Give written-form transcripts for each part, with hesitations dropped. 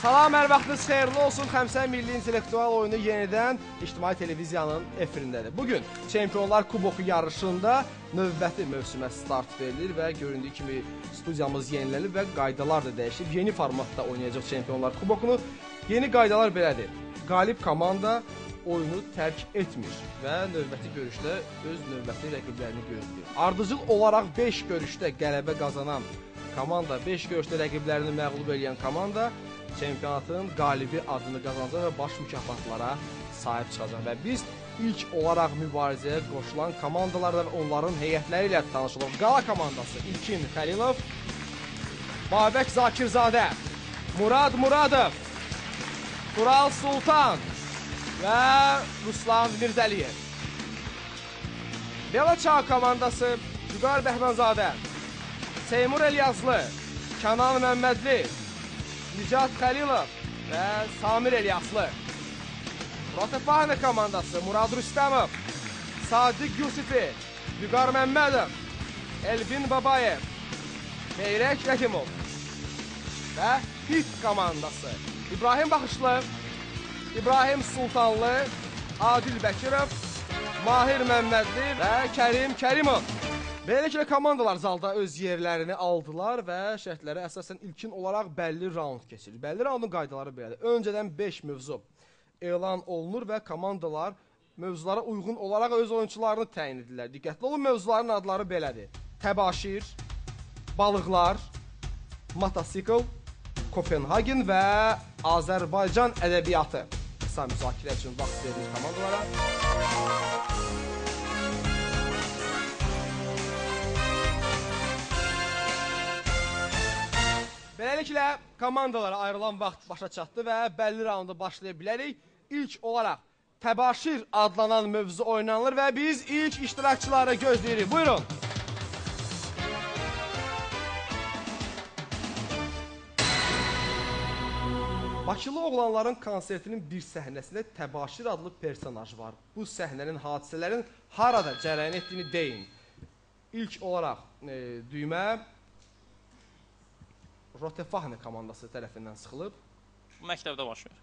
Salam, hər vaxtınız xeyirli olsun. Xəmsən Milli İntellektual oyunu yenidən İctimai Televiziyanın efirindədir. Bugün Çempionlar Kuboku yarışında növbəti mövsümə start verilir və göründüyü kimi studiyamız yenilənir və qaydalar da dəyişib. Yeni formatda oynayacaq Çempionlar Kubokunu. Yeni qaydalar belədir. Qalib komanda oyunu tərk etmir və növbəti görüşdə öz növbəti rəqiblərini gözləyir. Ardıcıl olaraq 5 görüşdə qələbə qazanan komanda, 5 görüşdə rəqiblərini məğlub edən komanda çempionatın qalibi adını qazanacaq və baş mükafatlara sahib çıxacaq. Və biz ilk olaraq mübarizəyə qoşulan komandalarla və onların heyətləri ilə tanışılıq. Qala komandası İlkin Xəlilov, Babək Zakirzadə, Murad Muradov, Tural Sultan və Ruslan Mirzəliyev. Belaçağ komandası Vüqar Bəhmanzadə, Seymur Elyazlı, Kənan Məmmədli, Nicat Xəlilov və Samir Elyaslı. Rotefahne komandası Murad Rüstəmov, Sadiq Yusifi, Vüqar Məmmədov, Elvin Babayev, Meyrək Rəhimov və HİT komandası İbrahim Baxışlı, İbrahim Sultanlı, Adil Bəkirov, Mahir Məmmədli və Kərim Kərimov. Beləliklə komandalar zalda öz yerlərini aldılar və şərtlərə əsasən ilkin olaraq bəlli raund keçirir. Bəlli raundun qaydaları belədir. Öncədən 5 mövzu elan olunur və komandalar mövzulara uyğun olaraq öz oyunçularını təyin edirlər. Diqqətli olun, mövzuların adları belədir. Təbaşir, balıqlar, motosikl, Kopenhagen və Azərbaycan ədəbiyyatı. Qısa müzakirə üçün vaxt verilir komandalara. Beləliklə, komandalara ayrılan vaxt başa çatdı və bəlli raunda başlaya bilərik. İlk olaraq təbaşir adlanan mövzu oynanılır və biz ilk iştirakçıları gözləyirik. Buyurun. Bakılı oğlanların konsertinin bir səhnəsində təbaşir adlı personaj var. Bu səhnənin, hadisələrin harada cərəyan etdiyini deyin. İlk olaraq düymə Rotefahne komandası tərəfindən sıxılıb. Bu məktəbdə baş verir.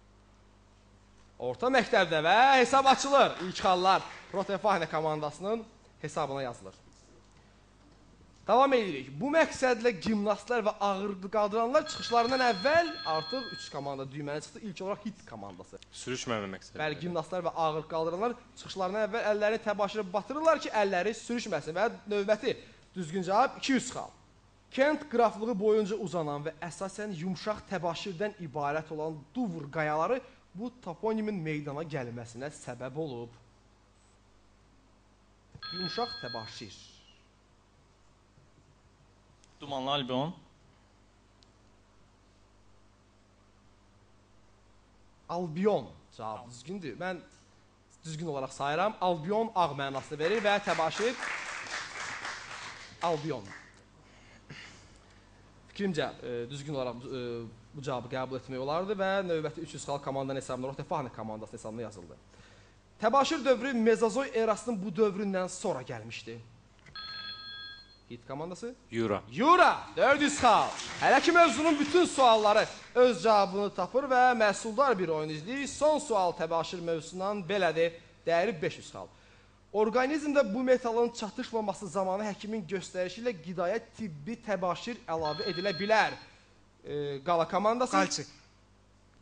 Orta məktəbdə və hesab açılır. İlk hallar Rotefahne komandasının hesabına yazılır. Davam edirik. Bu məqsədlə gimnastlar və ağır qaldıranlar çıxışlarından əvvəl artıq 3 komanda düyməni çıxdı. İlk olaraq HİT komandası. Sürüşməmə məqsədi. Bəli, gimnastlar və ağır qaldıranlar çıxışlarından əvvəl əllərini təbaşirə batırırlar ki, əlləri sürüşməsin və növbəti düzgün cavab 200 xal. Kent qraflığı boyunca uzanan və əsasən yumşaq təbaşirdən ibarət olan Duvr qayaları bu toponimin meydana gəlməsinə səbəb olub. Yumşaq təbaşir. Dumanlı Albion. Albion cavab düzgündür. Mən düzgün olaraq sayıram. Albion ağ mənasını verir və təbaşir Albion. Fikrimcə, düzgün olaraq bu cavabı qəbul etmək olardı və növbəti 300 xal komandanın hesabına, Rotefahne komandasının hesabına yazıldı. Təbaşir dövrü Mezozoy erasının bu dövründən sonra gəlmişdi. HİT komandası? Yura. Yura, 400 xal. Hələ ki mövzunun bütün sualları öz cavabını tapır və məhsuldar bir oyun izləyir. Son sual təbaşir mövzusundan belədir, dəyəri 500 xal. Orqanizmdə bu metalın çatışmaması zamanı həkimin göstərişi ilə qidaya tibbi təbaşir əlavə edilə bilər. Qala komandası? Kalsi.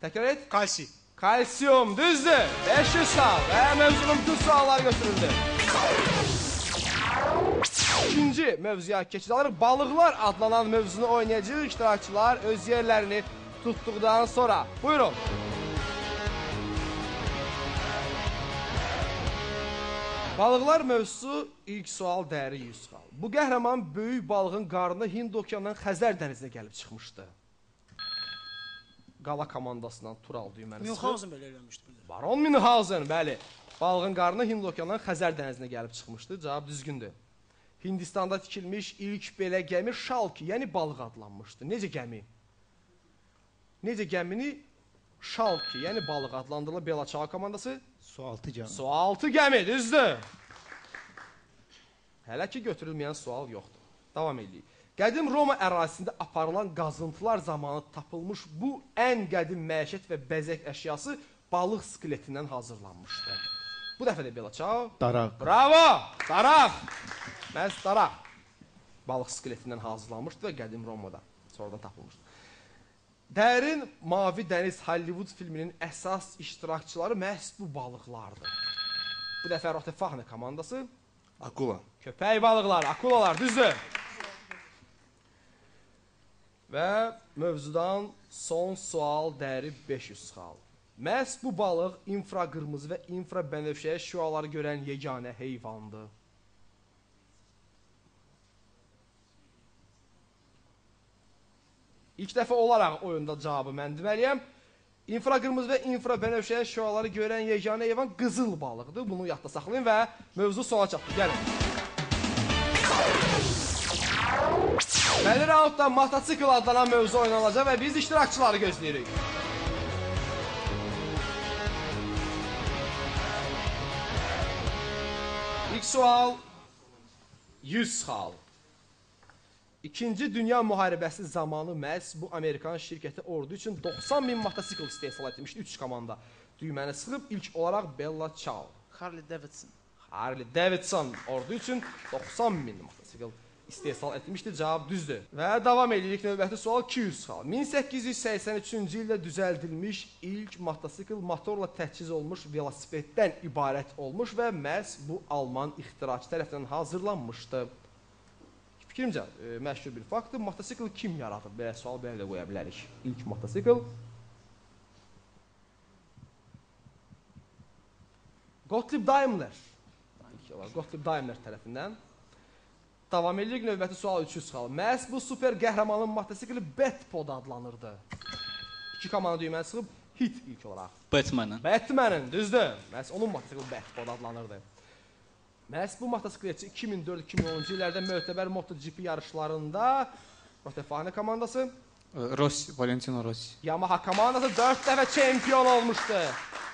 Təkrar et. Kalsi. Kalsiyum, düzdür. 500 xal və mövzunun bütün sualları götürüldü. İkinci mövzuya keçid alırıq. Balıqlar adlanan mövzunu oynayacaq iştirakçılar öz yerlərini tutduqdan sonra. Buyurun. Balıqlar mövzusu ilk sual dəyəri 100 xal. Bu qəhrəman böyük balığın qarnına Hind okeanından Xəzər dənizinə gəlib çıxmışdı. Qala komandasından Tural düyməsi. Münxhausen belə eləmişdi. Baron Münxhausen, bəli. Balığın qarnına Hind okeanından Xəzər dənizinə gəlib çıxmışdı. Cavab düzgündür. Hindistanda tikilmiş ilk belə gəmi Şalki, yəni balıq adlanmışdı. Necə gəmi? Necə gəmini Şalki, yəni balıq adlandırılır Belaçağ komandası? Sualtı gəmi. Sualtı gəmi, düzdür. Hələ ki götürülməyən sual yoxdur. Davam edirik. Qədim Roma ərazisində aparılan qazıntılar zamanı tapılmış bu ən qədim məişət və bəzək əşyası balıq skeletindən hazırlanmışdı. Bu dəfə də belə çal. Daraq. Bravo! Daraq! Məhz daraq. Balıq skeletindən hazırlanmışdı və qədim Romada sonradan tapılmışdı. Dərin Mavi Dəniz Hollywood filminin əsas iştirakçıları məhz bu balıqlardır. Bu dəfə Rotefahne komandası Akula. köpək balıqları, akulalar, düzdür. Və mövzudan son sual dəri 500 xal. Məhz bu balıq infraqırmızı və infrabənövşəyə şüaları görən yeganə heyvandır. İlk dəfə olaraq oyunda cavabı mən deməliyəm. İnfraqırmızı və infrabənövşəyə şüaları görən yeganə heyvan qızıl balıqdır. Bunu yadda saxlayın və mövzu sona çatdı. Gəlin. Bəli raundda mototsikl adlanan mövzu oynanacaq və biz iştirakçıları gözləyirik. İlk sual 100 xal. İkinci Dünya Müharibəsi zamanı məhz bu Amerikan şirkəti ordu üçün 90 min motosikl istehsal etmişdi. 3 komanda düyməni sıxıb ilk olaraq Bella Ciao. Harley Davidson. Harley Davidson ordu üçün 90 min motosikl istehsal etmişdi. Cavab düzdür. Və davam edirik. Növbəti sual 200 xal. 1883-cü ildə düzəldilmiş ilk motosikl motorla təchiz olmuş velosipeddən ibarət olmuş və məhz bu Alman ixtiraçı tərəfindən hazırlanmışdı. Fikrimcə, məşhur bir faktdır. Motosikl kim yaradıb? Belə sual belə də qoya bilərik. İlk motosikl Gottlieb Daimler. Gottlieb Daimler tərəfindən. Davam edirik. Növbəti sual 300 xal. Məhz bu super qəhrəmanın motosikli Batpod adlanırdı. 2 komanda düyməni sıxıb hit ilk olaraq. Batman'ın, düzdür. Məhz onun motosikli Batpod adlanırdı. Məhz bu motosikletçi 2004-2010-cu illərdə mötəbər MotoGP yarışlarında Rotefahne komandası Valentino Rossi. Yamaha komandası 4 dəfə çempion olmuşdu.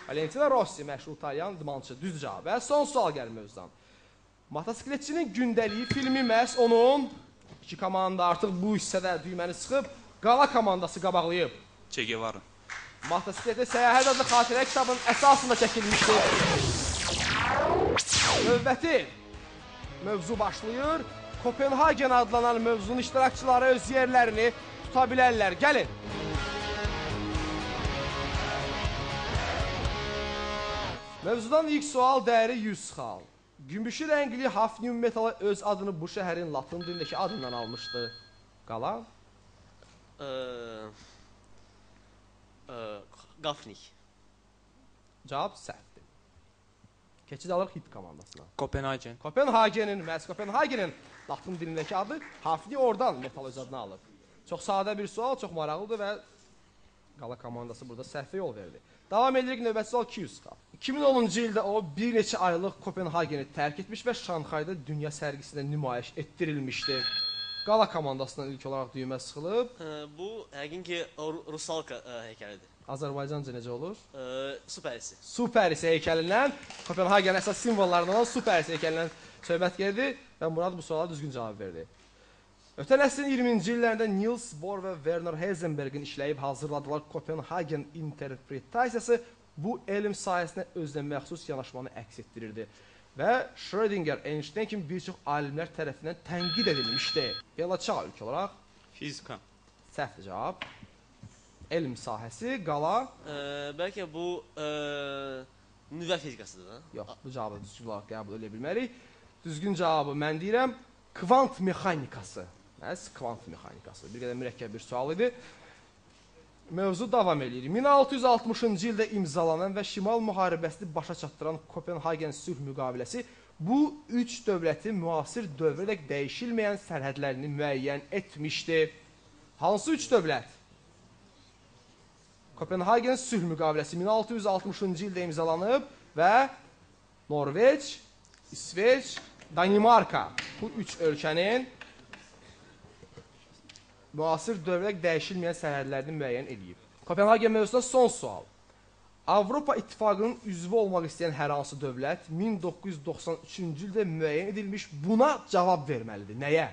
Valentino Rossi məşhur İtalyan idmançı, düz cavab. Və son sual gəlir mövzudan. Motosikletçinin gündəliyi filmi məhz onun 2 komanda artıq bu hissədə düyməni sıxıb qala komandası qabaqlayıb. Che Guevara. Motosikletdə Səyahət adlı xatirə kitabının əsasında çəkilmişdir. Növbəti mövzu başlayır. Kopenhagen adlanan mövzunun iştirakçıları öz yerlərini tuta bilərlər. Gəlin. Mövzudan ilk sual dəyəri 100 xal. Gümüşü rəngli hafnium metalı öz adını bu şəhərin latın dilindəki adından almışdı. Qala? Gafnik. Cavab səhvdir. Keçid alır hit komandasına. Kopenhagen. Kopenhagenin latın dilindəki adı hafni oradan metal öz adını alıb. Çox sadə bir sual, çox maraqlıdır və qala komandası burada səhvə yol verdi. Davam edirik, növbəti sual 200 xal. 2010-cu ildə o bir neçə aylıq Kopenhageni tərk etmiş və Şanxayda dünya sərgisində nümayiş etdirilmişdi. Qala komandasından ilk olaraq düymə sıxılıb. Bu yəqin ki Rusalka heykəlidir. Azərbaycanca necə olur? Su pərisi. Su pərisi heykəlindən, Kopenhagen əsas simvollarından olan su pərisi heykəlindən söhbət geldi və Murad bu suala düzgün cavab verdi. Ötən əsrin 20-ci illərində Niels Bohr və Werner Heisenberg'in işləyib hazırladılar Kopenhagen interpretasiyası bu elm sayəsində özünə məxsus yanaşmanı əks etdirirdi. Və Schrödinger, Einstein kimi bir çox alimlər tərəfindən tənqid edilmişdi. Bella Ciao ilk olaraq. Fizika. Səhvdir cavab. Elm sahəsi, qala. Bəlkə bu nüvə fizikasıdır da? Yox, bu cavabı düzgün olaraq qəbul edə bilmərik. Düzgün cavabı mən deyirəm, kvant mexanikası. Məhz kvant mexanikası. Bir qədər mürəkkəb bir sual idi. Mövzu davam edir. 1660-cı ildə imzalanan və Şimal müharibəsini başa çatdıran Kopenhagen sülh müqaviləsi bu üç dövlətin müasir dövrədək dəyişilməyən sərhədlərini müəyyən etmişdi. Hansı üç dövlət? Kopenhagen sülh müqaviləsi 1660-cı ildə imzalanıb və Norveç, İsveç, Danimarka bu üç ölkənin müasir dövrədək dəyişilməyən sərhədlərini müəyyən edib. Kopenhagen mövzusunda son sual. Avropa İttifaqının üzvü olmaq istəyən hər hansı dövlət 1993-cü ildə müəyyən edilmiş buna cavab verməlidir. Nəyə?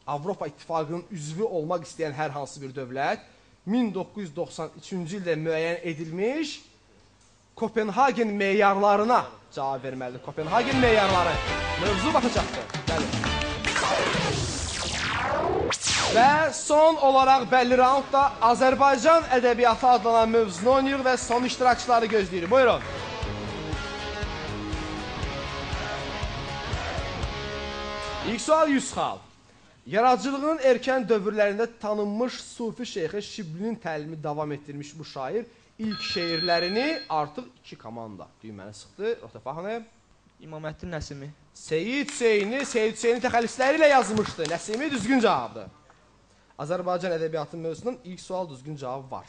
Avropa İttifaqının üzvü olmaq istəyən hər hansı bir dövlət 1993-cü ildə müəyyən edilmiş Kopenhagen meyarlarına cavab verməlidir. Kopenhagen meyarları mövzu batacaqdır. Bəli. Və son olaraq bəlli raundda Azərbaycan ədəbiyyatı adlanan mövzunu oynayırıq və son iştirakçıları gözləyirik. Buyurun. İlk sual 100 xal. Yaradıcılığının erkən dövrlərində tanınmış Sufi şeyxi Şiblinin təlimi davam etdirmiş bu şair ilk şeirlərini artıq 2 komanda düyməni sıxdı. Rotafahını. İmaməddin Nəsimi. Seyid Hüseyni təxəllüsləri ilə yazmışdı. Nəsimi düzgün cavabdır. Azərbaycan ədəbiyyatı mövzusunun ilk sual düzgün cavabı var.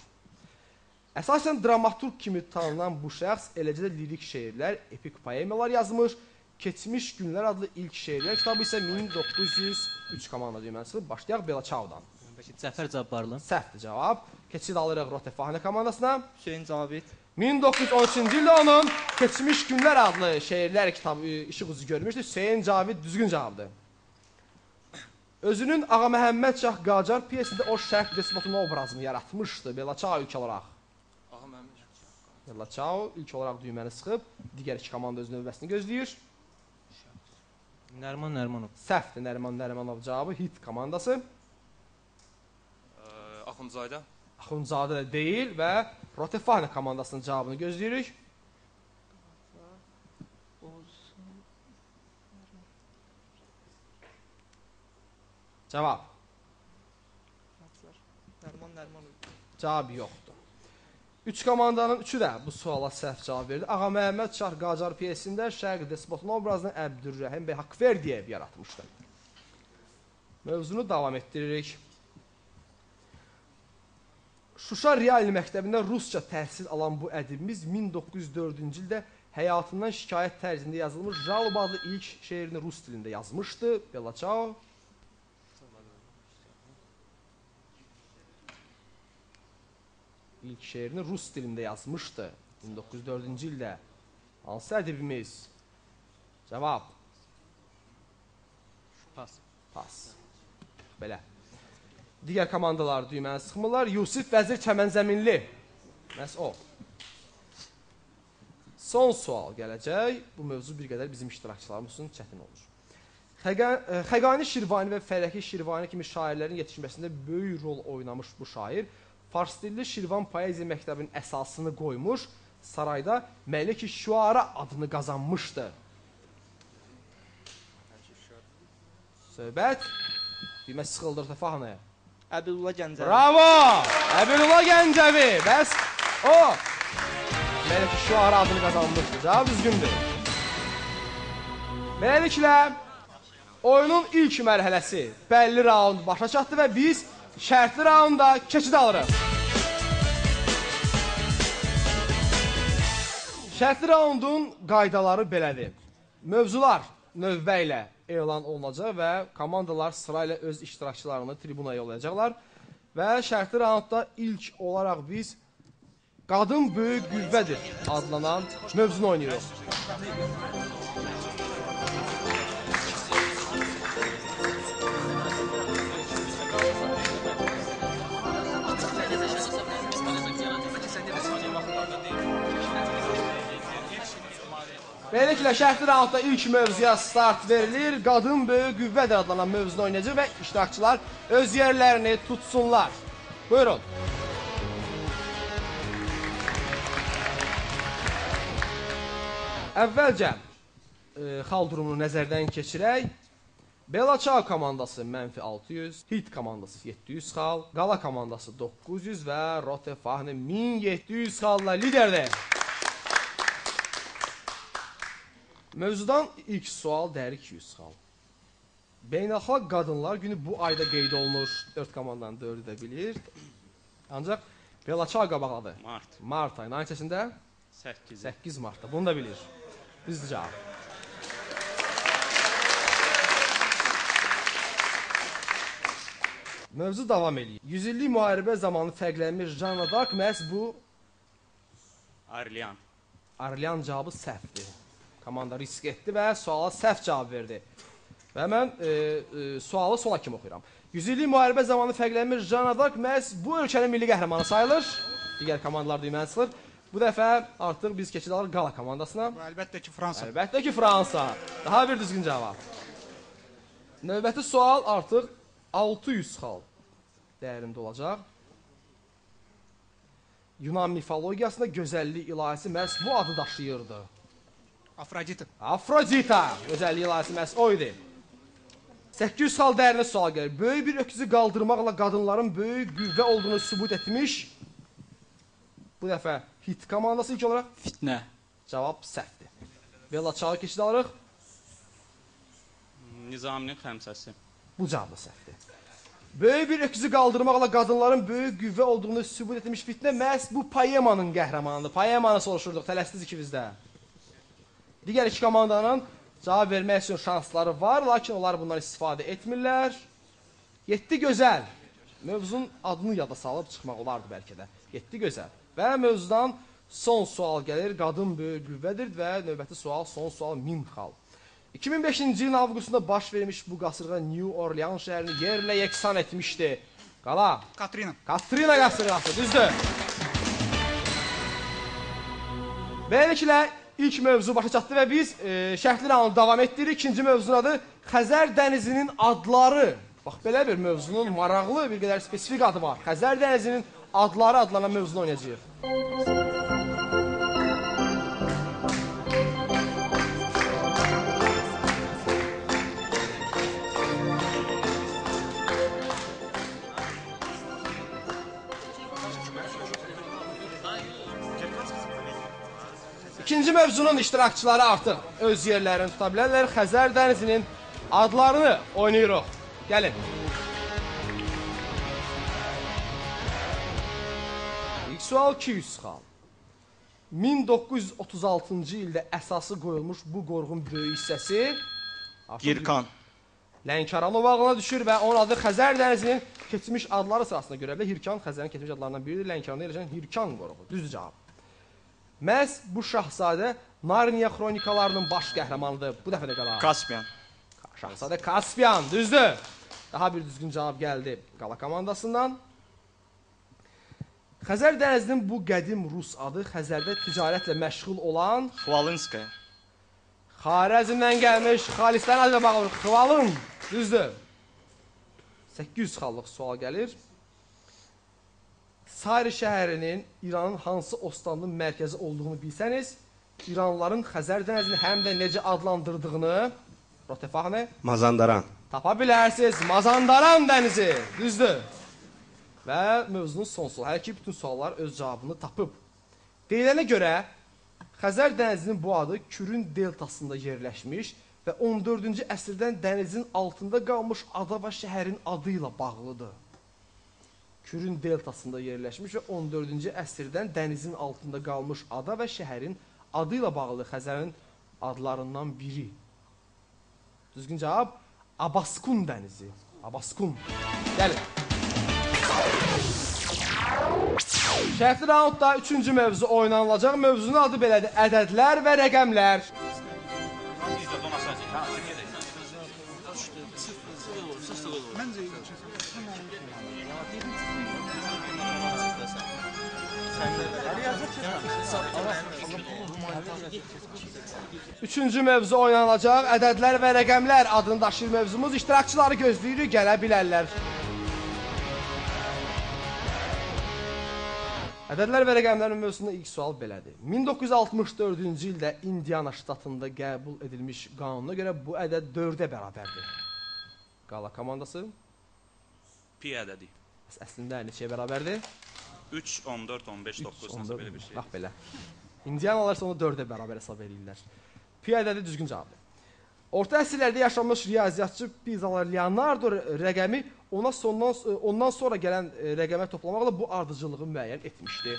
Əsasən dramaturq kimi tanınan bu şəxs eləcə də lirik şeirlər, epik poemalar yazmış. Keçmiş Günlər adlı ilk şeirlər kitabı isə 1903 komanda düyməsi sıxıb. Başlayaq Belaçavdan. Cəfər Cabbarlı. Səhvdir cavab. Keçid alırıq Rotefahane komandasına. Hüseyin Cavid. 1913-cü ildə onun Keçmiş Günlər adlı şeirlər kitabı işıq üzü görmüşdü. Hüseyin Cavid düzgün cavabdır. Özünün Ağa Məhəmməd Şah Qacar piyesində o şərq despotun obrazını yaratmışdı. Belaçao ilk olaraq. Belaçao ilk olaraq düyməni sıxıb. Digər 2 komanda öz növbəsini gözləyir. Nərman Nərmanov. Səhvdir Nərman Nərmanov cavabı. Hit komandası. Axundzadə. Axundzadə də deyil və Rotefahane komandasının cavabını gözləyirik. Cavab. Nərman Nərmanov. Cavab yoxdur. 3 komandanın 3-ü də bu suala səhv cavab verdi. Ağa Məhəmməd Şah Qacar piyesində şərq despotun obrazını Əbdürrəhim bəy Haqverdiyev yaratmışdı. Mövzunu davam etdiririk. Şuşa Real məktəbində rusca təhsil alan bu ədibimiz 1904-cü ildə həyatından şikayət tərzində yazılmış Jalub adlı ilk şeirini rus dilində yazmışdı. Belaçao. İlk şeirini rus dilində yazmışdı. 1904-cü ildə. Hansı ədibimiz? Cavab. Pas. Pas. Belə. Digər komandalar düyməni sıxmırlar. Yusif Vəzir Çəmənzəminli. Məhz o. Son sual gələcək. Bu mövzu bir qədər bizim iştirakçılarımız üçün çətin olur. Xəqani Şirvani və Fələki Şirvani kimi şairlərin yetişməsində böyük rol oynamış bu şair, fars dilli Şirvan poeziya məktəbinin əsasını qoymuş, sarayda Məlik-i Şüara adını qazanmışdı. Söhbət düymə sıxıldır Rotefahane. Əbdülullah Gəncəvi. Bravo! Əbdülullah Gəncəvi. Bəs o Məlik-i Şüara adını qazanmışdı. Cavab düzgündür. Beləliklə oyunun ilk mərhələsi bəlli raund başa çatdı və biz şərtli raunda keçid alırıq. Şərtli raundun qaydaları belədir. Mövzular növbə ilə elan olunacaq və komandalar sırayla öz iştirakçılarını tribunaya yollayacaqlar. Və şərtli raundda ilk olaraq biz Qadın Böyük Qüvvədir adlanan mövzunu oynayırıq. Beləliklə, şərtli raundda ilk mövzuya start verilir. Qadın Böyük Qüvvədir adlanan mövzunu oynayacaq və iştirakçılar öz yerlərini tutsunlar. Buyurun. Əvvəlcə xal durumunu nəzərdən keçirək. Belaçao komandası -600, Hit komandası 700 xal, Qala komandası 900 və Rotefahane 1700 xalla liderdir. Mövzudan ilk sual dəri 200 xal. Beynəlxalq Qadınlar Günü bu ayda qeyd olunur. 4 komandanın 4-ü də bilir. Ancaq Belaçao qabaqladı. Mart ayının neçəsində? 8 Martda. Bunu da bilir. Düzdür cavab. Mövzu davam edir. 100 illik müharibə zamanı fərqlənmiş Janna Dark məhz bu Arlian. Arlian cavabı səhvdir. Komanda risk etdi və suala səhv cavab verdi. Və mən sualı sona kimi oxuyuram. 100 illik müharibə zamanı fərqlənmiş Jeanne d'Arc məhz bu ölkənin milli qəhrəmanı sayılır. Digər komandalar düyməni çıxır. Bu dəfə artıq biz keçid alır qala komandasına. Bu əlbəttə ki, Fransa. Əlbəttə ki, Fransa. Daha bir düzgün cavab. Növbəti sual artıq 600 xal dəyərində olacaq. Yunan mifologiyasında gözəllik ilahisi məhz bu adı daşıyırdı. Afrodita. Afrodita. Gözəllik ilahisi məhz o idi. 800 xal dəyərində sual gəlir. Böyük bir öküzü qaldırmaqla qadınların böyük qüvvə olduğunu sübut etmiş. Bu dəfə hit komandası ilk olaraq Fitnə. cavab səhvdir. Bella çağı keçid alırıq. Nizaminin xəmsəsi. Bu cavab da səhvdir. Böyük bir öküzü qaldırmaqla qadınların böyük qüvvə olduğunu sübut etmiş fitnə məhz bu poemanın qəhrəmanıdır. Poemanı soruşurduq, tələsdiniz ikimizdə. Digər iki komandanın cavab vermək üçün şansları var, lakin onlar bundan istifadə etmirlər. 7 gözəl. Mövzunun adını yada salıb çıxmaq olardı bəlkə də. 7 gözəl. Və mövzudan son sual gəlir. Qadın böyük qüvvədir və növbəti sual, son sual 1000 xal. 2005-ci ilin avqustunda baş vermiş bu qasırğa New Orleans şəhərini yerlə yeksan etmişdi. Qala. Katrina. Katrina qasırğası, düzdür. Beləliklə, ilk mövzu başa çatdı və biz şərhli roundu davam etdiririk. İkinci mövzunun adı Xəzər dənizinin adları. Bax, belə bir mövzunun maraqlı, bir qədər spesifik adı var. Xəzər dənizinin adları adlanan mövzunu oynayacağıq. İkinci mövzunun iştirakçıları artıq öz yerlərini tuta bilərlər. Xəzər dənizinin adlarını oynayırıq. Gəlin. İlk sual 200 xal. 1936-cı ildə əsası qoyulmuş bu qorxun böyük hissəsi Girkan. Lənkəran ovağına düşür və onun adı Xəzər dənizinin keçmiş adları sırasında görə bilir. Hirkan Xəzərin keçmiş adlarından biridir. Lənkəranda yerləşən Hirkan qoruğu. Düzdür cavab. Məhz bu şahzadə Narniya xronikalarının baş qəhrəmanıdır. Bu dəfə də qala. Kaspian. Şahzadə Kaspian, düzdür. Daha bir düzgün cavab gəldi qala komandasından. Xəzər dənizinin bu qədim rus adı Xəzərdə ticarətlə məşğul olan Xvalinskaya. Xarəzmdən gəlmiş xalislərin adına bağlı Xvalın, düzdür. 800 xallıq sual gəlir. Sari şəhərinin İranın hansı ostanının mərkəzi olduğunu bilsəniz, İranlıların Xəzər dənizini həm də necə adlandırdığını Rotefahne Mazandaran. tapa bilərsiniz. Mazandaran dənizi, düzdür. Və mövzunun son sualı. Hər iki bütün suallar öz cavabını tapıb. Deyilənə görə Xəzər dənizinin bu adı Kürün deltasında yerləşmiş və 14-cü əsrdən dənizin altında qalmış ada və şəhərin adı ilə bağlıdır. Kürün deltasında yerləşmiş və 14-cü əsrdən dənizin altında qalmış ada və şəhərin adı ilə bağlı Xəzərin adlarından biri. Düzgün cavab Abaskun dənizi. Abaskun. Gəlin. Şərhli raundda 3-cü mövzu oynanılacaq. Mövzunun adı belədir. Ədədlər və rəqəmlər. Üçüncü mövzu oynanılacaq. Ədədlər və rəqəmlər adını daşıyır mövzumuz. İştirakçıları gözləyirik, gələ bilərlər. Ədədlər və rəqəmlərin mövzusunda ilk sual belədir. 1964-cü ildə Indiana ştatında qəbul edilmiş qanuna görə bu ədəd 4-ə bərabərdir. Qala komandası Pi ədədi. əslində neçəyə bərabərdir? 3, 14, 15, 9 nəsə belə bir şey. Bax belə. Indianalılar isə onu 4-ə bərabər hesab edirlər. Pi ədədi düzgün cavabdır. Orta əsrlərdə yaşamış riyaziyyatçı Pizalar Leonardo rəqəmi ondan sonra gələn rəqəmə toplamaqla bu ardıcıllığı müəyyən etmişdir.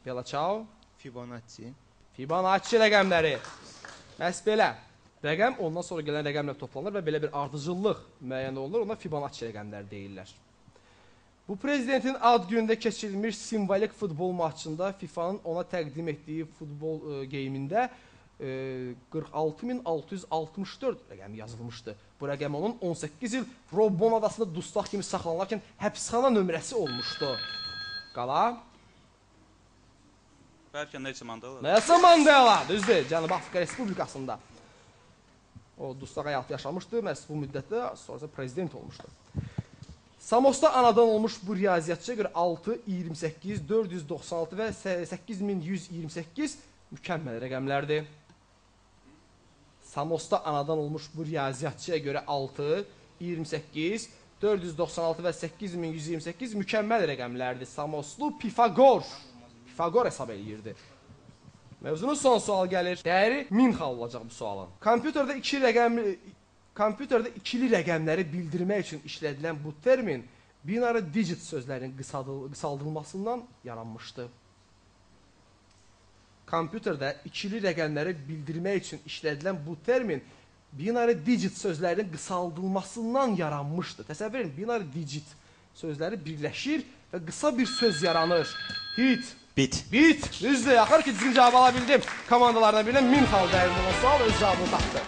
Bella Ciao. Fibonacci. Fibonacci rəqəmləri. Məhz belə. Rəqəm ondan sonra gələn rəqəmlə toplanır və belə bir ardıcıllıq müəyyən olunur. Ona Fibonacci rəqəmləri deyirlər. Bu prezidentin ad günündə keçirilmiş simvolik futbol maçında FIFA'nın ona təqdim etdiyi futbol geyimində 46.664 rəqəmi yazılmışdı. Bu rəqəm onun 18 il Robon adasında dustaq kimi saxlanılarkən həbsxana nömrəsi olmuşdu. Qala. Bəlkə Nelson Mandela. Nelson Mandela, düzdür, Cənubi Afrika Respublikasında. O dustaq həyatı yaşamışdı, məhz bu müddətdə sonrası prezident olmuşdu. Samosda anadan olmuş bu riyaziyyatçıya görə 6, 28, 496 və 8128 mükəmməl rəqəmlərdir. Samosda anadan olmuş bu riyaziyyatçıya görə 6, 28, 496 və 8128 mükəmməl rəqəmlərdir. Samoslu Pifagor hesab eləyirdi. Mövzunun son sualı gəlir. Dəyəri 1000 xal olacaq bu sualın. Kompüterdə ikili rəqəmləri bildirmək üçün işlədilən bu termin binary digit sözlərinin qısaldılmasından yaranmışdı. Kompüterdə ikili rəqəmləri bildirmək üçün işlədilən bu termin binary digit sözlərinin qısaldılmasından yaranmışdı. Təsəvvür edin, binary digit sözləri birləşir və qısa bir söz yaranır. Bit. Düzdür, axır ki, düzgün cavab ala bildim. Komandalardan birindən 1000 xal dəyərində olan sual öz cavabını tapdı.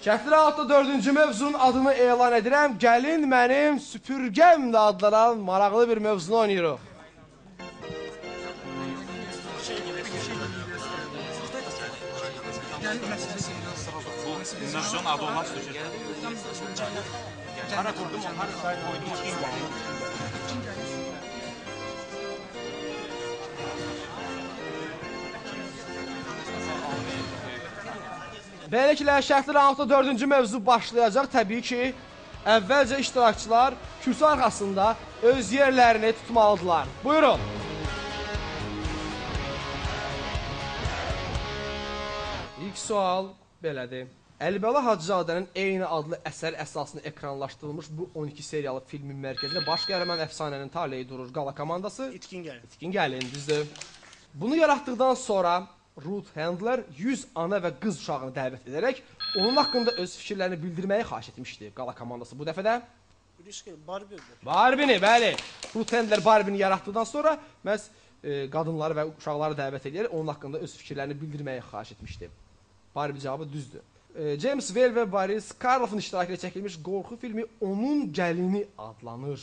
Şərtlər altında 4-cü mövzunun adını elan edirəm. Gəlin mənim süpürgəmlə adlanan maraqlı bir mövzunu oynayırıq. Bu mövzunun adı olmaz. Hara kurdum, hara koydum. Beləliklə, şərtlər altında 4-cü mövzu başlayacaq. Təbii ki, əvvəlcə iştirakçılar kürsü arxasında öz yerlərini tutmalıdırlar. Buyurun. İlk sual belədir. Əlibəla Hacızadənin eyni adlı əsər əsasında ekranlaşdırılmış bu 12 seriyalı filmin mərkəzində baş qəhrəman əfsanənin taleyi durur. Qala komandası İtkin gəlin, düzdür. Bunu yaratdıqdan sonra Ruth Handler 100 ana və qız uşağını dəvət edərək onun haqqında öz fikirlərini bildirməyi xahiş etmişdi. Qala komandası bu dəfə də Barbini, bəli. Ruth Handler Barbini yaratdıqdan sonra məhz qadınları və uşaqları dəvət edərək onun haqqında öz fikirlərini bildirməyi xahiş etmişdi. Barbie cavabı düzdür. James Whale və Boris Karloff'un iştirakı ilə çəkilmiş qorxu filmi Onun Gəlini adlanır.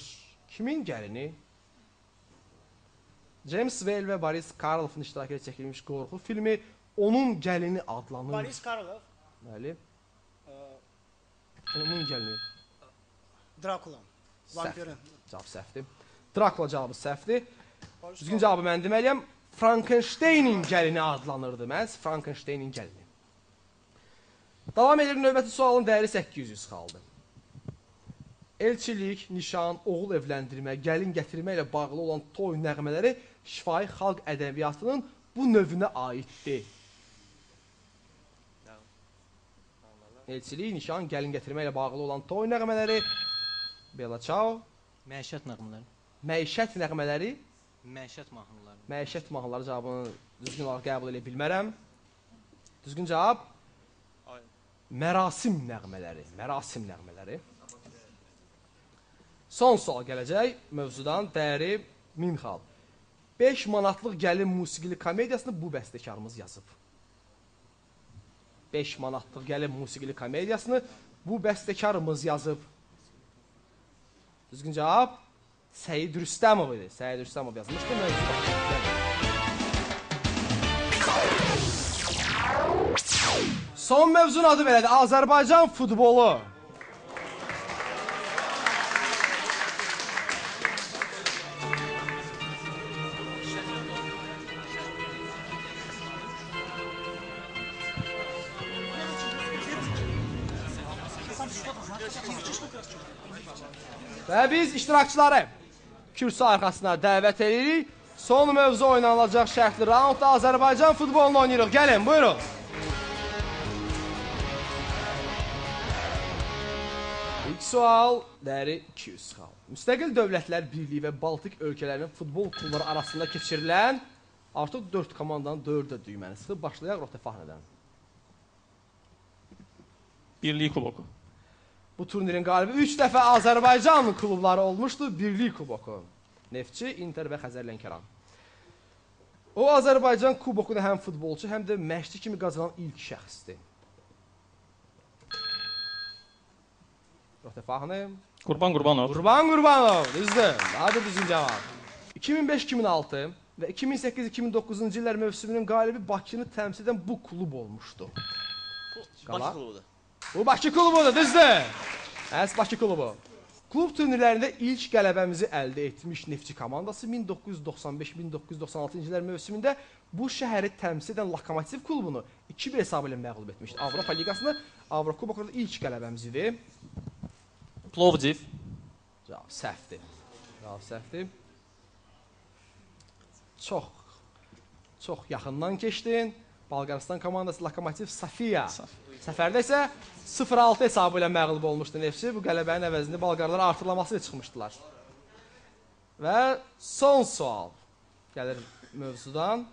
Kimin gəlini? James Whale və Boris Karloff'un iştirakı ilə çəkilmiş qorxu filmi Onun Gəlini adlanır. Boris Karloff. Bəli. Onun gəlini. Dracula. Vampirin. Cavab səhvdir. Dracula cavabı səhvdir. Düzgün cavabı mən deməliyəm. Frankenstein'in gəlini adlanırdı. Məhz Frankenstein'in gəlini. Davam edir, növbəti sualın dəyəri 800 xaldı. Elçilik, nişan, oğul evləndirmə, gəlin gətirmə ilə bağlı olan toy nəğmələri şifahi xalq ədəbiyyatının bu növünə aiddir. Elçilik, nişan, gəlin gətirmə ilə bağlı olan toy nəğmələri Bella Ciao. Məişət nəğmələri. Məişət nəğmələri. Məişət mahnıları. Məişət mahnıları cavabını düzgün olaraq qəbul edə bilmərəm. Düzgün cavab mərasim nəğmələri. Mərasim nəğmələri. Son sual gələcək mövzudan, dəyəri 1000 xal. 5 manatlıq gəlin musiqili komediyasını bu bəstəkarımız yazıb. 5 manatlıq gəlin musiqili komediyasını bu bəstəkarımız yazıb. Düzgün cavab Səyid Rüstəmov idi. Səyid Rüstəmov yazmışdı. Mövzu son mövzunun adı belədir. Azərbaycan futbolu. Və biz iştirakçıları kürsü arxasına dəvət edirik. Son mövzu oynanılacaq şərtli raundda Azərbaycan futbolunu oynayırıq. Gəlin, buyurun. İlk sual, dəyəri 200 xal. Müstəqil Dövlətlər Birliyi və Baltik ölkələrinin futbol klubları arasında keçirilən artıq 4 komandanın 4-də düyməni sıxıb başlayaq Rotə Fahnədən. Birlik kuboku. Bu turnirin qalibi 3 dəfə Azərbaycan klubları olmuşdu. Birlik kuboku. Neftçi, İnter və Xəzər Lənkəran. O Azərbaycan kubokunu həm futbolçu, həm də məşqçi kimi qazanan ilk şəxsdir. Rotefahını. Qurban Qurbanov. Qurban Qurbanov, düzdür. Daha da düzgün cavab. 2005-2006 və 2008-2009-cu illər mövsümünün qalibi Bakını təmsil edən bu klub olmuşdu. Bakı klubudur. Bu Bakı klubudur, düzdür. Bakı klubu. Klub turnirlərində ilk qələbəmizi əldə etmiş Neftçi komandası 1995-1996-cı illər mövsümündə bu şəhəri təmsil edən Lokomotiv klubunu 2-1 hesabı ilə məğlub etmişdi. Avropa Liqasında Avrokuboklarda ilk qələbəmizdir. Plovdiv. Cavab səhvdir. Çox yaxından keçdin. Balqaristan komandası Lokomotiv Sofiya. Səfərdə isə 0-6 hesabı ilə məğlub olmuşdu Neftçi. Bu qələbənin əvəzində Balqarlar artırlaması ilə çıxmışdılar. Və son sual gəlir mövzudan.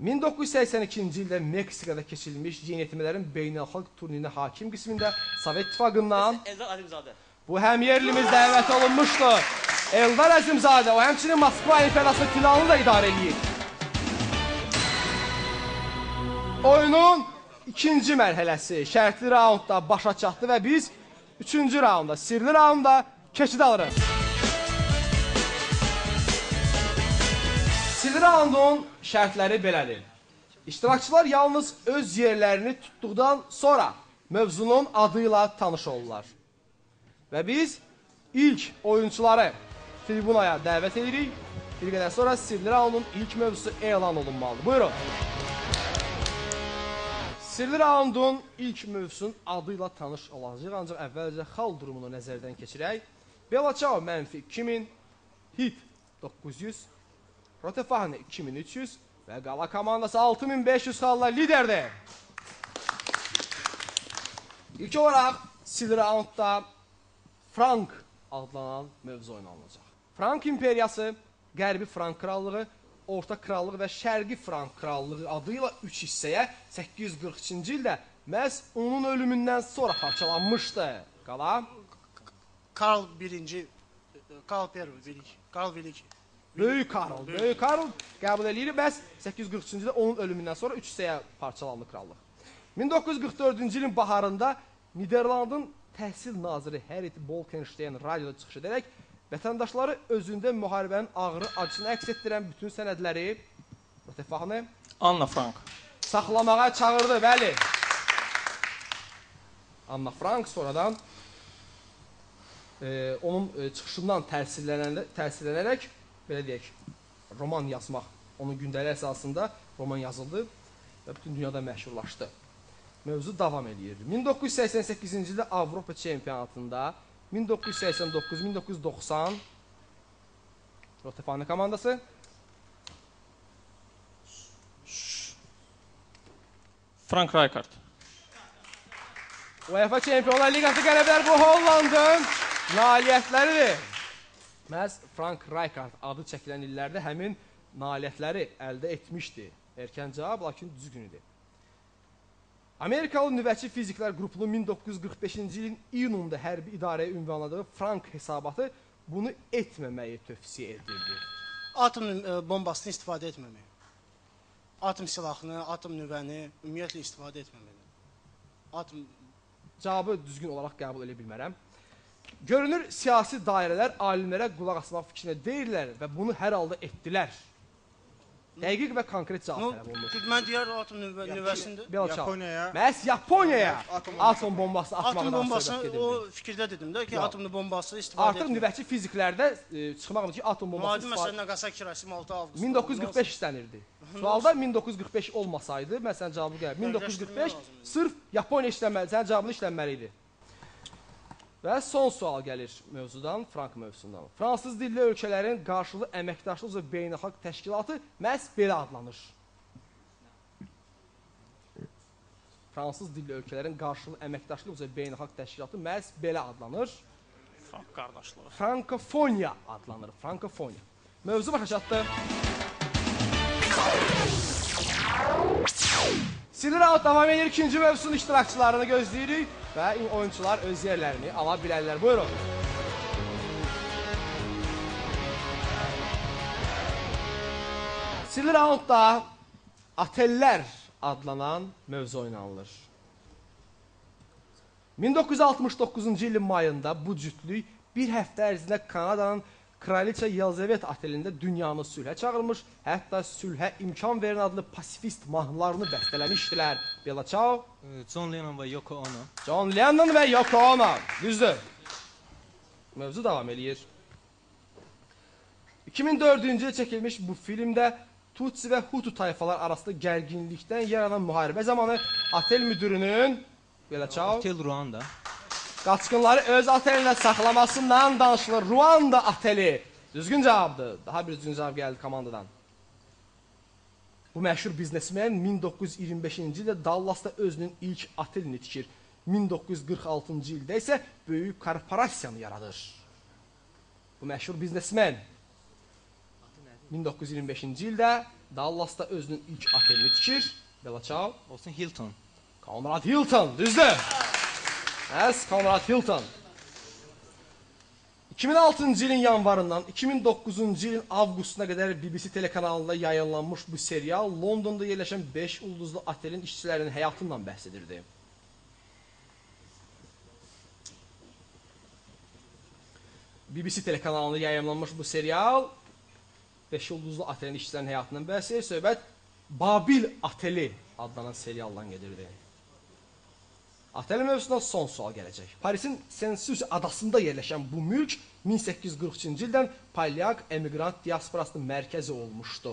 1982-ci ildə Meksikada keçirilmiş yeniyetmələrin beynəlxalq turnirinə hakim qismində Sovet İttifaqından Eldar Azimzadə. bu həm yerlimiz dəvət olunmuşdu. Eldar Azimzadə, o həmçinin Moskva Olimpiadasının finalını da idarə edir. Oyunun ikinci mərhələsi şərtli raundda başa çatdı və biz üçüncü raunda, sirli raunda keçid alırıq. Sirli raundun şərtləri belədir. İştirakçılar yalnız öz yerlərini tutduqdan sonra mövzunun adıyla tanış olurlar. Və biz ilk oyuncuları tribunaya dəvət edirik. Bir qədər sonra sirli raundun ilk mövzusu elan olunmalıdır. Buyurun. Sirli raundun ilk mövzusunun adıyla tanış olacaq, ancaq əvvəlcə xal durumunu nəzərdən keçirək. Belaçao mənfi 2000, Hit 900, Rotefahne 2300 və qala komandası 6500 xalla liderdir. İlk olaraq sirli raundda Frank adlanan mövzu oynanılacaq. Frank imperiyası, Qərbi Frank krallığı, Orta krallıq və Şərqi Frank krallığı adıyla 3 hissəyə 842-ci ildə məhz onun ölümündən sonra parçalanmışdı. Qala Karl 1. Karl 1. Karl 1. Böyük Karl qəbul edir. Məhz 843-cü ildə onun ölümündən sonra 3 hissəyə parçalandı krallıq. 1944-cü ilin baharında Niderlandın təhsil naziri Gerrit Bolkenstein radioda çıxış edərək vətəndaşları özündə müharibənin ağrı acısını əks etdirən bütün sənədləri Rotefahne Anna Frank. saxlamağa çağırdı, bəli. Anna Frank sonradan onun çıxışından təsirlənərək belə deyək, roman yazmaq, onun gündəlik əsasında roman yazıldı və bütün dünyada məşhurlaşdı. Mövzu davam edir. 1988-ci ildə Avropa çempionatında 1989-1990 Rotefahne komandası Frank Rijkaard. UEFA Çempionlar Liqası qələbələr bu Hollandın nailiyyətləridir. Məhz Frank Rijkaard adı çəkilən illərdə həmin nailiyyətləri əldə etmişdi. Erkən cavab, lakin düzgün idi. Amerikalı nüvəçi fiziklər qrupunun 1945-ci ilin iyununda hərbi idarəyə ünvanladığı Frank hesabatı bunu etməməyi tövsiyə edirdi. Atom bombasını istifadə etməmək. Atom silahını, atom nüvəni ümumiyyətlə istifadə etməmək. Cavabı düzgün olaraq qəbul edə bilmərəm. Görünür, siyasi dairələr alimlərə qulaq asmaq fikrinə deyirlər və bunu hər halda etdilər. Dəqiq və konkret cavab tələb olunur. Mən deyər atom nüvəsində. Yaponiyaya. Məhz Yaponiyaya atom bombası atmaqdan Atom bombası söhbət gedirdi. o fikirdə dedim də ki, atom bombası istifadə Artıq etmək. nüvəçi fiziklərdə çıxmaqdır ki, atom bombası Mühadi məsələn Nagasaki Hiroşima 6 avqust. 1945 istənirdi. Sualda 1945 olmasaydı, məsələn cavabı gəlir. 1945 sırf Yaponiya işlənməli, sənin cavabını işlənməli idi. Və son sual gəlir mövzudan, Frank mövzusundan. Fransız dilli ölkələrin qarşılıqlı əməkdaşlıq üzrə beynəlxalq təşkilatı məhz belə adlanır. Fransız dilli ölkələrin qarşılıqlı əməkdaşlıq üzrə beynəlxalq təşkilatı məhz belə adlanır. Frank qardaşlığı. Frankofoniya adlanır. Frankofoniya. Mövzu başa çatdı. Sirli raund davam edir. İkinci mövzusunun iştirakçılarını gözləyirik və oyuncular öz yerlərini ala bilərlər. Buyurun. İkinci raundda Atellər adlanan mövzu oynanılır. 1969-cu ilin mayında bu cütlük bir həftə ərzində Kanadanın Kraliça Yelizaveta otelində dünyanı sülhə çağırmış, hətta sülhə imkan verən adlı pasifist mahnılarını bəstələmişdilər. Bella Ciao, John Lennon və Yoko Ono. John Lennon və Yoko Ono. Düzdür. Mövzu davam eləyir. 2004-cü il çəkilmiş bu filmdə Tutsi və Hutu tayfalar arasında gərginlikdən yaranan müharibə zamanı otel müdürünün Bella Ciao, Hotel Ruanda. qaçqınları öz otelində saxlamasından danışılır. Ruanda oteli. Düzgün cavabdır. Daha bir düzgün cavab gəldi komandadan. Bu məşhur biznesmen 1925-ci ildə Dallasda özünün ilk otelini tikir. 1946-cı ildə isə böyük korporasiyanı yaradır. Bu məşhur biznesmen 1925-ci ildə Dallasda özünün ilk otelini tikir. Bella Ciao. Olsun Hilton. Conrad Hilton, düzdür. Əs, Conrad Hilton. 2006-cı ilin yanvarından 2009-cu ilin avqustuna qədər BBC telekanalında yayınlanmış bu serial Londonda yerləşən 5 ulduzlu otelin işçilərinin həyatından bəhs edirdi. BBC telekanalında yayınlanmış bu serial 5 ulduzlu otelin işçilərinin həyatından bəhs edir. Söhbət Babil Oteli adlanan serialdan gedirdi. Otelin mövzusuna son sual gələcək. Parisin Sensusi adasında yerləşən bu mülk 1842-ci ildən polyak emigrant diasporasının mərkəzi olmuşdu.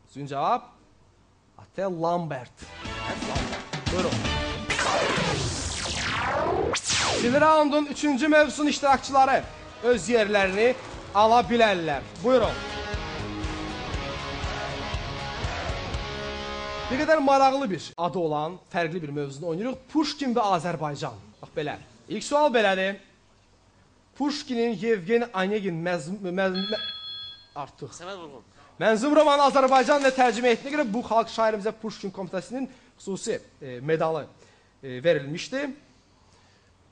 Düzgün cavab Otel Lambert. Buyurun. İkinci raundun 3-cü mövzusunun iştirakçıları öz yerlərini ala bilərlər. Buyurun. Bir qədər maraqlı bir adı olan, fərqli bir mövzunu oynayırıq. Pushkin və Azərbaycan. Bax belə. İlk sual belədir. Pushkinin Yevgeni Onegin artıq. Səməd Vurğun. Mənzum romanı Azərbaycan ilə tərcümə etdiyinə görə bu xalq şairimizə Pushkin komitəsinin xüsusi medalı verilmişdi.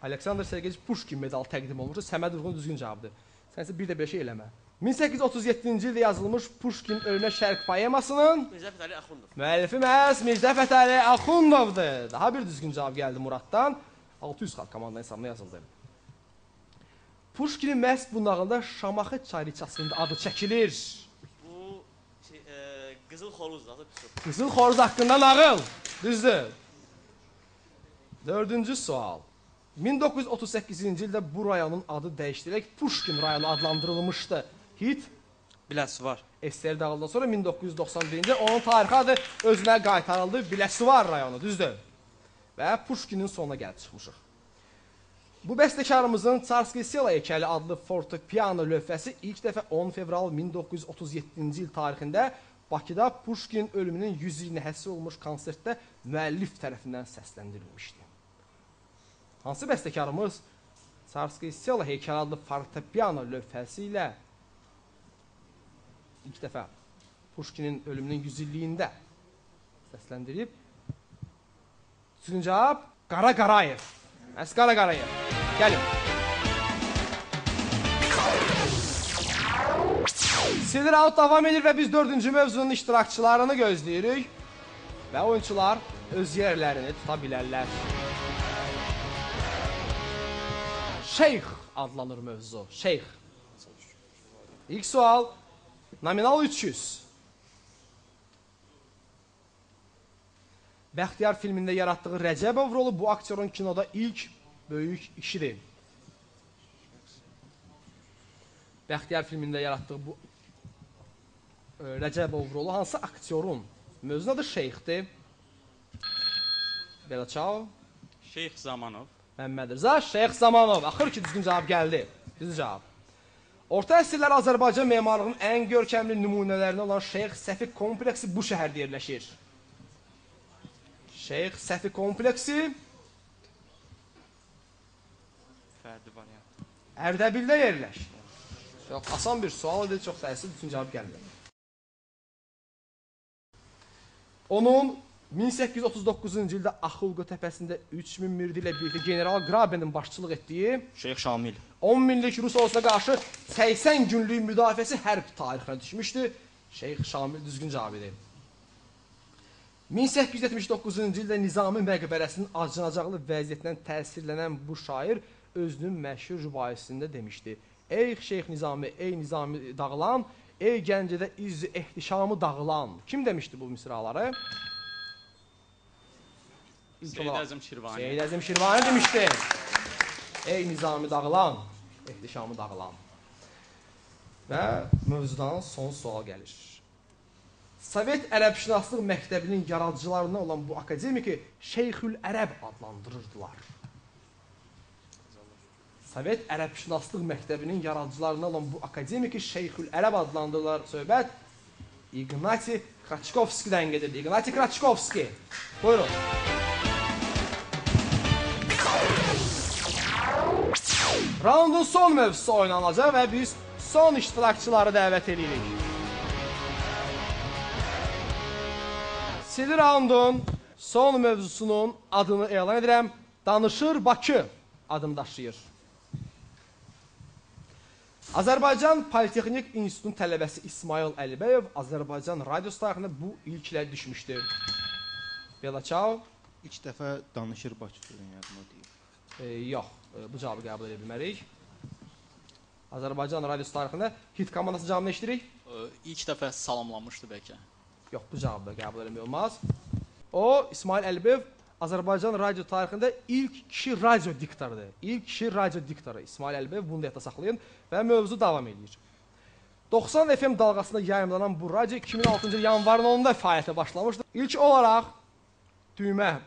Aleksandr Sergeyeviç Pushkin medalı təqdim olunmuşdu. Səməd Vurğun düzgün cavabdır. Sən isə bir də bir şey eləmə. 1837-ci ildə yazılmış Pushkin Ölümə Şərq poemasının Mirzə Fətəli Axundov. müəllifi məhz Mirzə Fətəli Axundovdur. Daha bir düzgün cavab gəldi Muraddan. 600 xalq komandanın hesabına yazıldı. Pushkinin məhz bu nağılda Şamaxı çayriçasında adı çəkilir. Bu Qızıl Xoruzdur, adı püsür. Qızıl Xoruz haqqında nağıl. Düzdür. Dördüncü sual. 1938-ci ildə bu rayonun adı dəyişdirərək Pushkin rayonu adlandırılmışdı. Hit Biləsi var. SSR dağıldan sonra 1991-ci onun tarixi adı özünə qaytarıldı. Biləsuvar rayonu, düzdür. Və Pushkinin sonuna gəlib çıxmışıq. Bu bəstəkarımızın Çarski Sela heykəli adlı fortepiano lövhəsi ilk dəfə 10 fevral 1937-ci il tarixində Bakıda Pushkinin ölümünün 100 ilinə həsr olmuş konsertdə müəllif tərəfindən səsləndirilmişdi. Hansı bəstəkarımız Çarski Sela heykəli adlı fortepiano lövhəsi ilə ilk dəfə Pushkinin ölümünün 100 illiyində səsləndirib? Düzgün cavab Qara Qarayev. Məhz Qara Qarayev. Gəlin. İkinci raund davam edir və biz 4-cü mövzunun iştirakçılarını gözləyirik və oyunçular öz yerlərini tuta bilərlər. Şeyx adlanır mövzu. Şeyx. İlk sual nominal 300. Bəxtiyar filmində yaratdığı Rəcəbov rolu bu aktyorun kinoda ilk böyük işidir. Bəxtiyar filmində yaratdığı bu Rəcəbov rolu hansı aktyorun? Mövzunun adı Şeyxdir. Bella Ciao. Şeyx Zamanov. Məmməd Rza, Şeyx Zamanov. Axır ki, düzgün cavab gəldi. Düzgün cavab. Orta əsrlər Azərbaycan memarlığının ən görkəmli nümunələrini olan Şeyx Səfi kompleksi bu şəhərdə yerləşir. Şeyx Səfi kompleksi Fərdi variant. Ərdəbildə yerləşir. Çox asan bir sual idi, çox səhvsiz, düzgün cavab gəldi. Onun 1839-cu ildə Axılqo təpəsində 3000 mürdi ilə birlikdə General Grabenin başçılıq etdiyi Şeyx Şamil. 10 minlik Rus ordusuna qarşı 80 günlük müdafiəsi hərb tarixinə düşmüşdü. Şeyx Şamil düzgün cavab edir. 1879-cu ildə Nizami məqbərəsinin acınacaqlı vəziyyətindən təsirlənən bu şair özünün məşhur rübaisində demişdi. Ey Şeyx Nizami, ey Nizami dağılan, ey Gəncədə izz ehtişamı dağılan. Kim demişdi bu misraları? Seyid Əzim Şirvani. Seyid Əzim Şirvani demişdi. Ey Nizami dağılan, ehtişamı dağılan. Və mövzudan son sual gəlir. Sovet Ərəbşünaslıq məktəbinin yaradıcılarından olan bu akademiki Şeyxül Ərəb adlandırırdılar. Sovet Ərəbşünaslıq məktəbinin yaradıcılarından olan bu akademiki Şeyxül Ərəb adlandırırlar. Söhbət İgnati Kraçkovski'dən gedirdi. İgnati Kraçkovski. Buyurun. Raundun son mövzusu oynanacaq və biz son iştirakçıları dəvət edirik. Sili raundun son mövzusunun adını elan edirəm. Danışır Bakı adını daşıyır. Azərbaycan Politexnik İnstitutunun tələbəsi İsmail Əlibəyov Azərbaycan radiosu tarixində bu ilklə düşmüşdür. Belaçao. İlk dəfə danışır Bakı sözünün yadıma deyil. Yox, bu cavabı qəbul edə bilmərik. Azərbaycan radiosu tarixində hit komandası cavabını eşidirik. İlk dəfə salamlanmışdı bəlkə. Yox, bu cavabı qəbul etmək olmaz. O, İsmail Əlibəyov Azərbaycan radio tarixində ilk kişi radio diktorudur. İlk kişi radio diktoru İsmail Əlibəyov, bunu da yadda saxlayın və mövzu davam edir. 90 FM dalğasında yayımlanan bu radio 2006-cı il yanvarın 10-da fəaliyyətə başlamışdı. İlk olaraq düymə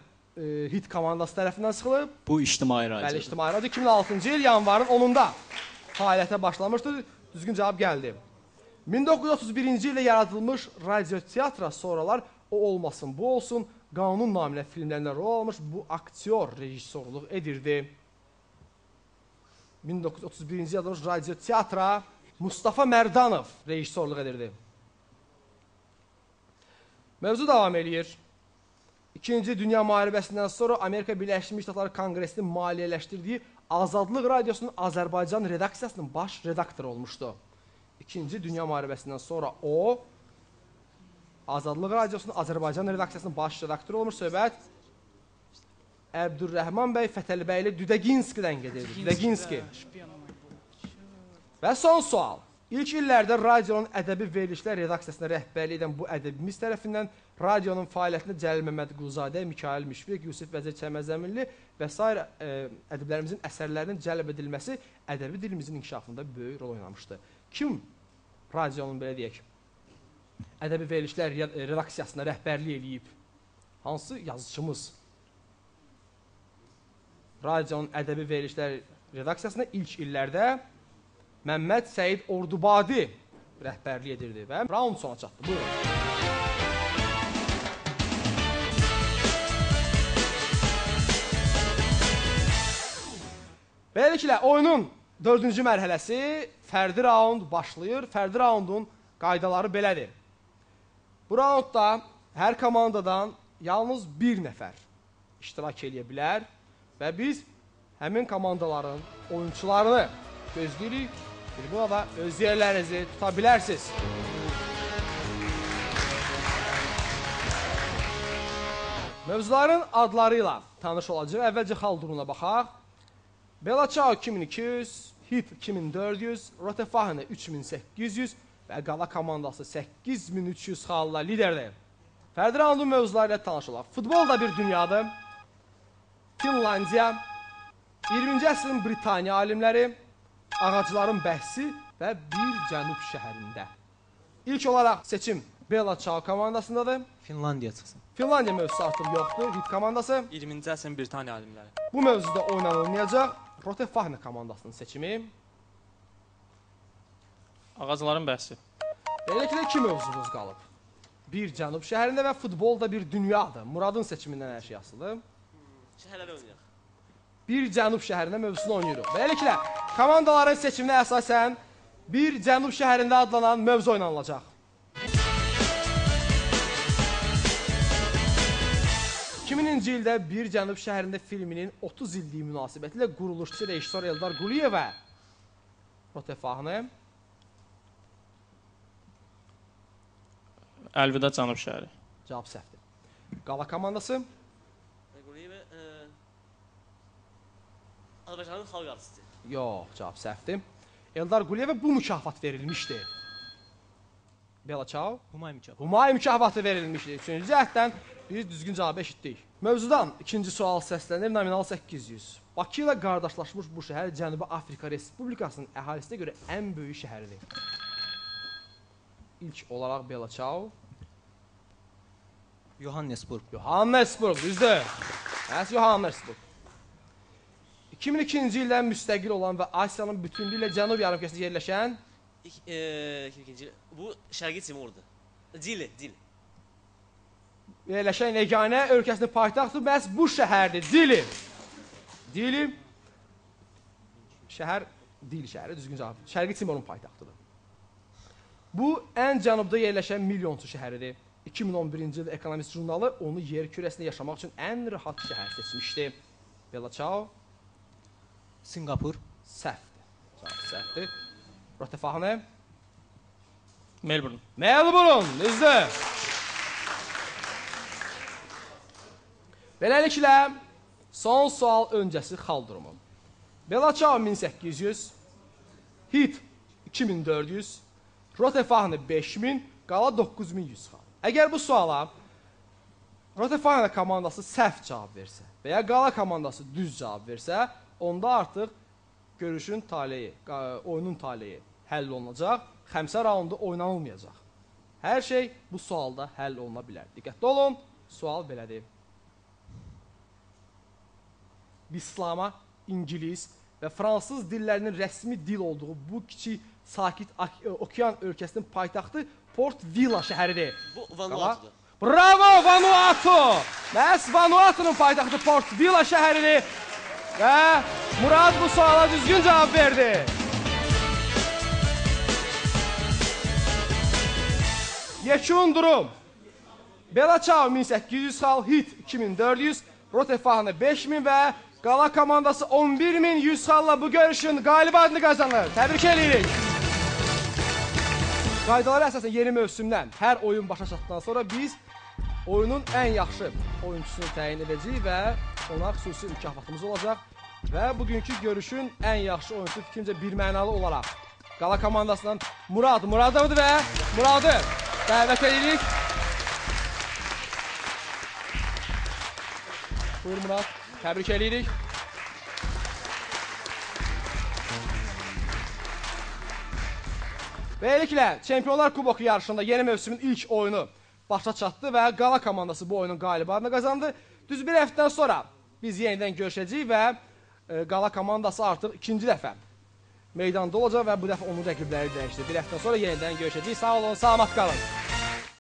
hit komandası tərəfindən sıxılıb. Bu ictimai radio. Bəli, ictimai radio 2006-cı il yanvarın 10-da fəaliyyətə başlamışdı. Düzgün cavab gəldi. 1931-ci ildə yaradılmış radio teatra sonralar o olmasın, bu olsun, qanun naminə filmlərində rol almış bu aktyor rejissorluq edirdi. 1931-ci ildə yaradılmış radio teatra Mustafa Mərdanov rejissorluq edirdi. Mövzu davam edir. İkinci Dünya Müharibəsindən sonra Amerika Birləşmiş Ştatları Konqresinin maliyyələşdirdiyi Azadlıq Radiosunun Azərbaycan redaksiyasının baş redaktoru olmuşdu. İkinci Dünya Müharibəsindən sonra o Azadlıq Radiosunun Azərbaycan redaksiyasının baş redaktoru olmuş. Söhbət Əbdürrəhman bəy Fətəlibəyli Düdəginskidən gedirdi. Düdəginski. Və son sual. İlk illərdə radionun ədəbi verilişlər redaksiyasına rəhbərlik edən bu ədəbimiz tərəfindən radionun fəaliyyətində Cəlil Məmmədquluzadə, Mikail Müşfiq, Yusif Vəzir Çəməzəminli və s. ədəblərimizin əsərlərinin cəlb edilməsi ədəbi dilimizin inkişafında böyük rol oynamışdı. Kim radionun belə deyək, ədəbi verilişlər redaksiyasına rəhbərlik eləyib? Hansı yazıçımız? Radionun ədəbi verilişlər redaksiyasına ilk illərdə Məmməd Səid Ordubadi rəhbərlik edirdi və raund sona çatdı. Buyurun. Beləliklə, oyunun 4-cü mərhələsi fərdi raund başlayır. Fərdi raundun qaydaları belədir. Bu raundda hər komandadan yalnız bir nəfər iştirak edə bilər və biz həmin komandaların oyunçularını gözləyirik. Burada öz yerlərinizi tuta bilərsiniz. Mövzuların adları ilə tanış olacaq. Əvvəlcə xal durumuna baxaq. Belaçao 2200, Hit 2400, Rotefahne 3800 və qala komandası 8300 xalla liderdir. Fərdi raundun mövzuları ilə tanış olaq. Futbol da bir dünyadır. Finlandiya, 20-ci əsrin Britaniya alimləri, ağacların bəhsi və bir cənub şəhərində. İlk olaraq seçim Belaçao komandasındadır. Finlandiya çıxsın. Finlandiya mövzusu artıq yoxdur. Hit komandası. 20-ci əsrin Britaniya alimləri. Bu mövzuda oynanılmayacaq. Rotefahne komandasının seçimi. Ağacların bəhsi. Beləliklə iki mövzumuz qalıb. Bir cənub şəhərində və futbol da bir dünyadır. Muradın seçimindən hər şey asılıdır. Şəhərlərə oynayaq. Bir cənub şəhərində mövzusunu oynayırıq. Beləliklə, komandaların seçiminə əsasən bir cənub şəhərində adlanan mövzu oynanılacaq. 2000-ci ildə Bir Cənub şəhərində filminin 30 illiyi münasibətilə quruluşçu rejissor Eldar Quliyev və Rotefahne Əlvida Cənub şəhəri. cavab səhvdir. Qala komandası Quliyev Azərbaycanın xalq artisti. yox, cavab səhvdir. Eldar Quliyevə bu mükafat verilmişdi. Bela Çao Humay mükafat. Humay mükafatı verilmişdi. Üçüncü cəhətdən biz düzgün cavabı eşitdik. Mövzudan ikinci sual səslənir, nominal 800. Bakı ilə qardaşlaşmış bu şəhər Cənubi Afrika Respublikasının əhalisinə görə ən böyük şəhəridir. İlk olaraq Bela Çao, Johannesburg. Johannesburg, düzdür. Bəs Johannesburg. 2002-ci ildən müstəqil olan və Asiyanın bütünlüyü ilə Cənub yarımkürəsində yerləşən İkinci. Bu Şərqi Timurdur. Dili. yerləşən yeganə ölkəsinin paytaxtı məhz bu şəhərdir. Dili. Şəhər Dili şəhəri, düzgün cavab. Şərqi Timurun paytaxtıdır. Bu ən cənubda yerləşən milyonçu şəhəridir. 2011-ci ildə Ekonomist jurnalı onu yer kürəsində yaşamaq üçün ən rahat şəhər seçmişdi. Bela Çao Singapur. səhvdir. Cavab səhvdir. Rotefahne Melbourne. Melbourne, düzdür. Beləliklə, son sual öncəsi xal durumu. Bela Çao 1800, Hit 2400, Rotefahne 5000, qala 9100 xal. Əgər bu suala Rotefahne komandası səhv cavab versə və ya qala komandası düz cavab versə, onda artıq görüşün taleyi, oyunun taleyi həll olunacaq, xəmsə raundu oynanılmayacaq. Hər şey bu sualda həll oluna bilər. Diqqətli olun, sual belədir. İslama, İngilis və fransız dillərinin rəsmi dil olduğu bu kiçik sakit okean ölkəsinin paytaxtı Port Vila şəhəridir. Bu Vanuatu'dur. Bravo Vanuatu! Məhz Vanuatu'nun paytaxtı Port Vila şəhəridir və Murad bu suala düzgün cavab verdi. Yekun durum. Bela Çao 1800 xal, Hit 2400, Rotefahne 5000 və qala komandası 11100 xalla bu görüşün qalibi adını qazanır. Təbrik edirik. Qaydalara əsasən yeni mövsümdən hər oyun başa çatdıqdan sonra biz oyunun ən yaxşı oyunçusunu təyin edəcəyik və ona xüsusi mükafatımız olacaq. Və bugünkü görüşün ən yaxşı oyuncusu fikrimcə birmənalı olaraq qala komandasından Murad Muradovdur və Muradı dəvət edirik. Buyur Murad, təbrik edirik. Beləliklə, Çempionlar Kuboku yarışında yeni mövsümün ilk oyunu başa çatdı və qala komandası bu oyunun qalibi adını qazandı. Düz bir həftədən sonra biz yenidən görüşəcəyik və qala komandası artıq ikinci dəfə meydanda olacaq və bu dəfə onun rəqibləri dəyişdi. Bir həftədən sonra yenidən görüşəcəyik. Sağ olun, salamat qalın.